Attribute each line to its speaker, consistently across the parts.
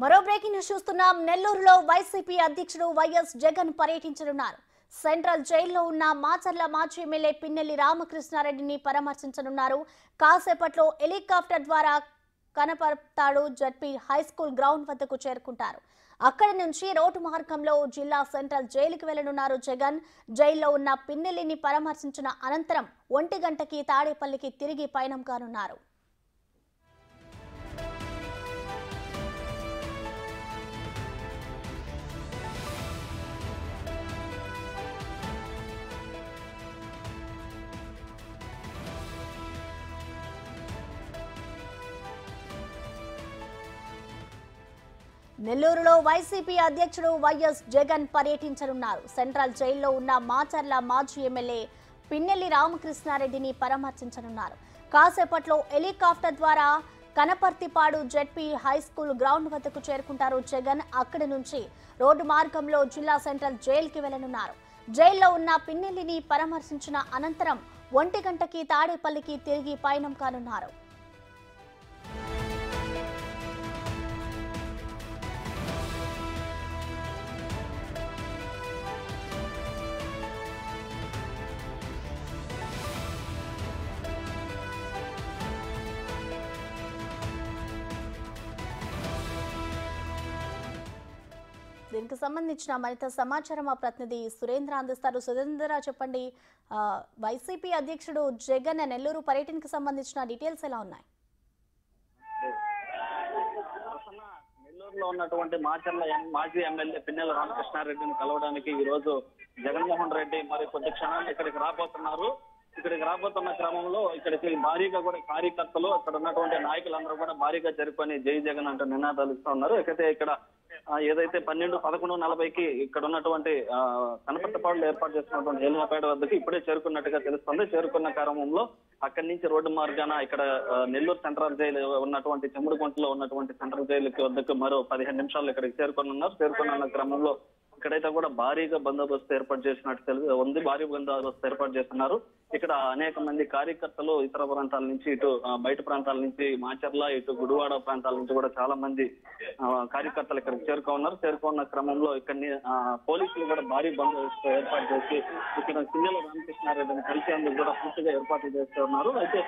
Speaker 1: మరో breaking news చూస్తున్నాం. నెల్లూరులో వైసీపీ అధ్యక్షుడు వైఎస్ జగన్ పర్యటించనున్నారు. సెంట్రల్ జైల్లో ఉన్న మాచర్ల మాజీ ఎమ్మెల్యే పిన్నెల్లి రామకృష్ణారెడ్డిని పరామర్శించనున్నారు. కాసేపట్లో హెలికాప్టర్ ద్వారా కనపర్తాడు జడ్పీ హైస్కూల్ గ్రౌండ్ వద్దకు చేరుకుంటారు. అక్కడి నుంచి రోడ్డు మార్గంలో జిల్లా సెంట్రల్ జైలుకి వెళ్లనున్నారు జగన్. జైల్లో ఉన్న పిన్నెల్లిని పరామర్శించిన అనంతరం 1 గంటకి తాడేపల్లికి తిరిగి పయనం కానున్నారు. నెల్లూరులో వైసీపీ అధ్యక్షుడు వైఎస్ జగన్ పర్యటించనున్నారు. సెంట్రల్ జైల్లో ఉన్న మాచర్ల మాజీ ఎమ్మెల్యే పిన్నెల్లి రామకృష్ణారెడ్డిని పరామర్శించనున్నారు. కాసేపట్లో హెలికాప్టర్ ద్వారా కనపర్తిపాడు జడ్పీ హైస్కూల్ గ్రౌండ్ వద్దకు చేరుకుంటారు జగన్. అక్కడి నుంచి రోడ్డు మార్గంలో జిల్లా సెంట్రల్ జైలుకి వెళ్లనున్నారు. జైల్లో ఉన్న పిన్నెల్లిని పరామర్శించిన అనంతరం 1 గంటకి తాడేపల్లికి తిరిగి పయనం కానున్నారు. దీనికి సంబంధించిన మరింత సమాచారం మా ప్రతినిధి సురేంద్ర అందిస్తారు. సురేంద్ర, చెప్పండి, వైసీపీ అధ్యక్షుడు జగన్ నెల్లూరు పర్యటనకు సంబంధించిన డీటెయిల్స్ ఎలా ఉన్నాయి?
Speaker 2: నెల్లూరులో ఉన్నటువంటి మాజీ ఎమ్మెల్యే పిన్నెల్లి రామకృష్ణారెడ్డిని కలవడానికి ఈ రోజు జగన్మోహన్ రెడ్డి మరి కొద్ది క్షణాలు ఇక్కడికి రాబోతున్నారు. ఇక్కడికి రాబోతున్న క్రమంలో ఇక్కడికి భారీగా కూడా కార్యకర్తలు, అక్కడ ఉన్నటువంటి నాయకులందరూ కూడా భారీగా జరుపుకొని జై జగన్ అంటూ నినాదాలు ఇస్తూ ఉన్నారు. అయితే ఇక్కడ ఏదైతే 11:40కి ఇక్కడ ఉన్నటువంటి కనపర్తిపాడులో ఏర్పాటు చేస్తున్నటువంటి హెలికాప్టర్ వద్దకు ఇప్పుడే చేరుకున్నట్టుగా తెలుస్తుంది. చేరుకున్న క్రమంలో అక్కడి నుంచి రోడ్డు మార్గాన ఇక్కడ నెల్లూరు సెంట్రల్ జైలు ఉన్నటువంటి చెముడుగుంటలో ఉన్నటువంటి సెంట్రల్ జైలుకి వద్దకు మరో 15 నిమిషాలు ఇక్కడికి చేరుకున్నారు. చేరుకున్న క్రమంలో ఇక్కడైతే కూడా భారీగా బందోబస్తు ఏర్పాటు చేసినట్టు ఉంది. భారీ బందోబస్తు ఏర్పాటు చేస్తున్నారు. ఇక్కడ అనేక మంది కార్యకర్తలు ఇతర ప్రాంతాల నుంచి, ఇటు బయట ప్రాంతాల నుంచి, మాచర్ల, ఇటు గుడివాడ ప్రాంతాల నుంచి కూడా చాలా మంది కార్యకర్తలు ఇక్కడికి చేరుకున్నారు. చేరుకున్న క్రమంలో ఇక్కడ పోలీసులు కూడా భారీ బందోబస్తు ఏర్పాటు చేసి ఇక్కడ పిన్నెల్లి రామకృష్ణారెడ్డిని కలిసేందుకు కూడా పూర్తిగా ఏర్పాట్లు చేస్తున్నారు. అయితే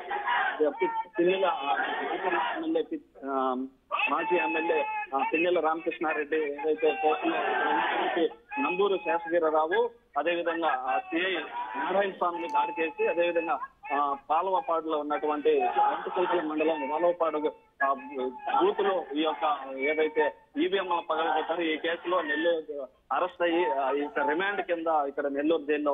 Speaker 2: మాజీ ఎమ్మెల్యే పిన్నెల్లి రామకృష్ణారెడ్డి ఏదైతే నంబూరు శేషగిరిరావు, అదేవిధంగా సిఐ నారాయణ స్వామిని దాడి చేసి, అదేవిధంగా పాలవపాడులో ఉన్నటువంటి అంటుకల్పల మండలం పాలవపాడు బూత్ లో ఈ యొక్క ఏదైతే ఈవీఎంల పగలగొట్టారో ఈ కేసులో నెల్లూరు అరెస్ట్ అయ్యి రిమాండ్ కింద ఇక్కడ నెల్లూరు జైల్లో